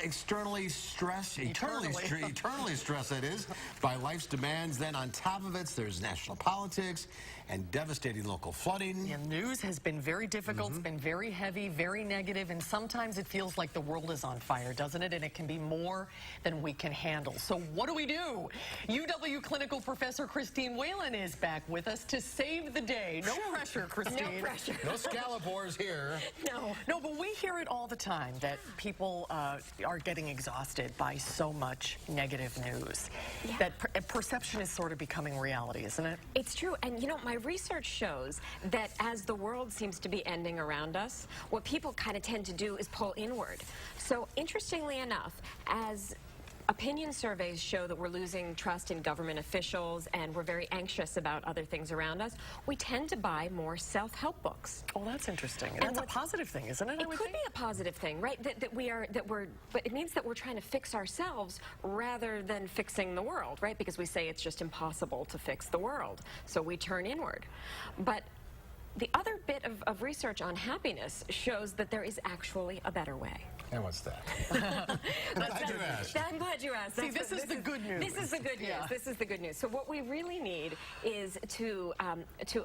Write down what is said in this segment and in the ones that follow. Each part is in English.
eternally stressed, eternally stressed, that is, by life's demands. Then on top of it, there's national politics and devastating local flooding. The news has been very difficult. It's been very heavy, very negative, and sometimes it feels like the world is on fire, doesn't it? And it can be more than we can handle. So what do we do? UW clinical professor Christine Whalen is back with us to save the day. No pressure, Christine. No pressure. No scallop wars here. No, but we hear it all the time that people are getting exhausted by so much negative news. Yeah. That perception is sort of becoming reality, isn't it? It's true. And, you know, my research shows that as the world seems to be ending around us, what people kind of tend to do is pull inward. So, interestingly enough, as opinion surveys show that we're losing trust in government officials and we're very anxious about other things around us, we tend to buy more self-help books. Oh, that's interesting. And that's a positive thing, isn't it? It could be a positive thing, right? But it means that we're trying to fix ourselves rather than fixing the world, right? Because we say it's just impossible to fix the world. So we turn inward. But the other bit of research on happiness shows that there is actually a better way. And what's that? I'm glad you asked. See, this is the good news. This is the good news. Yeah. This is the good news. So what we really need is to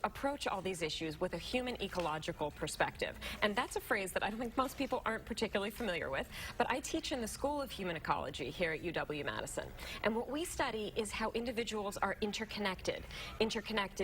approach all these issues with a human ecological perspective. And that's a phrase that I don't think most people aren't particularly familiar with. But I teach in the School of Human Ecology here at UW-Madison. And what we study is how individuals are interconnected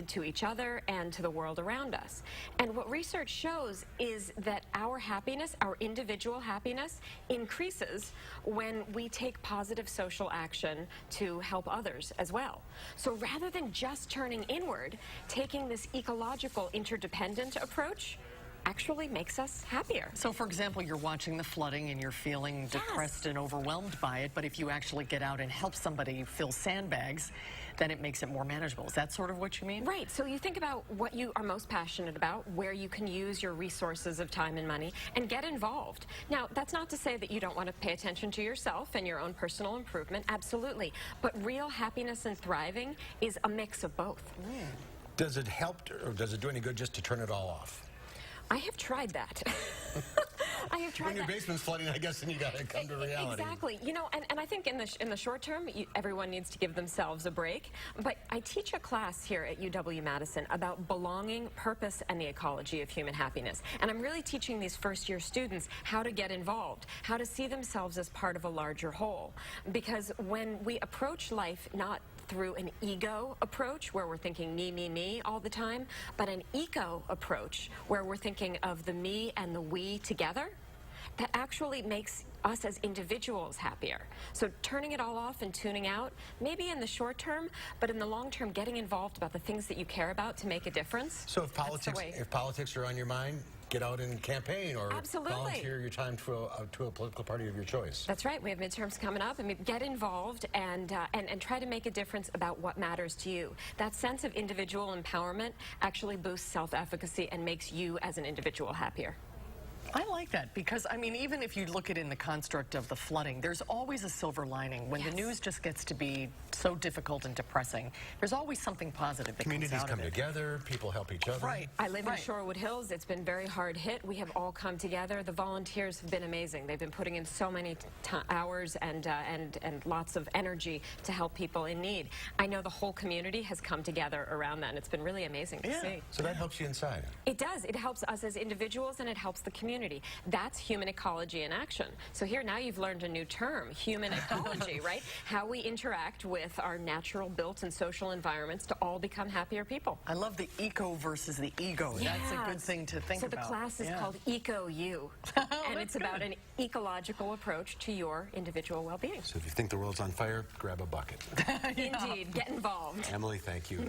to each other and to the world around us. And what research shows is that our happiness, our individual happiness, increases when we take positive social action to help others as well. So rather than just turning inward, taking this ecological interdependent approach actually makes us happier. So, for example, you're watching the flooding and you're feeling depressed and overwhelmed by it, but if you actually get out and help somebody fill sandbags, then it makes it more manageable. Is that sort of what you mean? Right. So you think about what you are most passionate about, where you can use your resources of time and money, and get involved. Now, that's not to say that you don't want to pay attention to yourself and your own personal improvement. Absolutely. But real happiness and thriving is a mix of both. Does it help, or does it do any good just to turn it all off? I have tried that. I have tried when your basement's flooding, I guess, then you got to come to reality. Exactly. You know, and I think in the short term, everyone needs to give themselves a break. But I teach a class here at UW-Madison about belonging, purpose, and the ecology of human happiness. And I'm really teaching these first-year students how to get involved, how to see themselves as part of a larger whole. Because when we approach life not through an ego approach where we're thinking me all the time, but an eco approach where we're thinking of the me and the we together, that actually makes us as individuals happier. So turning it all off and tuning out, maybe in the short term, but in the long term, getting involved about the things that you care about to make a difference. So if politics are on your mind, get out and campaign or volunteer your time to a political party of your choice. That's right. We have midterms coming up. I mean, get involved and try to make a difference about what matters to you. That sense of individual empowerment actually boosts self-efficacy and makes you as an individual happier. I like that because, I mean, even if you look at it in the construct of the flooding, there's always a silver lining. When the news just gets to be so difficult and depressing, there's always something positive that comes out of it. Communities come together, people help each other. Right. I live in Shorewood Hills. It's been very hard hit. We have all come together. The volunteers have been amazing. They've been putting in so many hours and lots of energy to help people in need. I know the whole community has come together around that, and it's been really amazing to see. So that helps you inside. It does. It helps us as individuals, and it helps the community. That's human ecology in action. So here now you've learned a new term, human ecology, right? How we interact with our natural built and social environments to all become happier people. I love the eco versus the ego. Yes. That's a good thing to think about. So the class is called Eco-You, and it's about an ecological approach to your individual well-being. So if you think the world's on fire, grab a bucket. Indeed. Get involved. Emily, thank you.